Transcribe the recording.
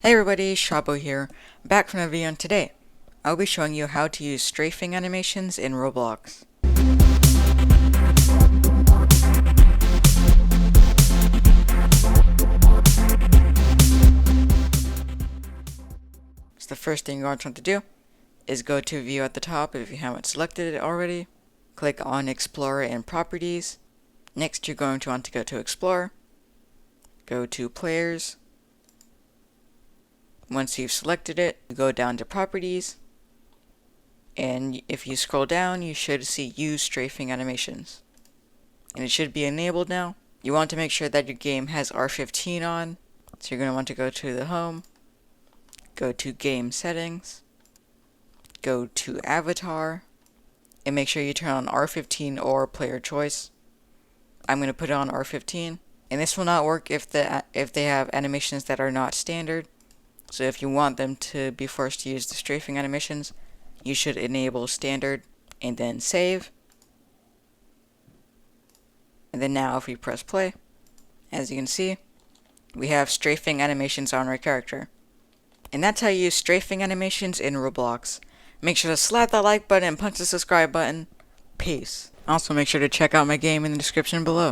Hey everybody, Shabo here, back from a video, and today I'll be showing you how to use strafing animations in Roblox. So the first thing you're going to want to do is go to View at the top if you haven't selected it already. Click on Explorer and Properties. Next you're going to want to go to Explore, go to Players. Once you've selected it, go down to Properties, and if you scroll down, you should see Use Strafing Animations. And it should be enabled now. You want to make sure that your game has R15 on, so you're going to want to go to the Home, go to Game Settings, go to Avatar, and make sure you turn on R15 or Player Choice. I'm going to put it on R15, and this will not work if they have animations that are not standard. So if you want them to be forced to use the strafing animations, you should enable standard and then save. And then now if we press play, as you can see, we have strafing animations on our character. And that's how you use strafing animations in Roblox. Make sure to slap that like button and punch the subscribe button. Peace. Also make sure to check out my game in the description below.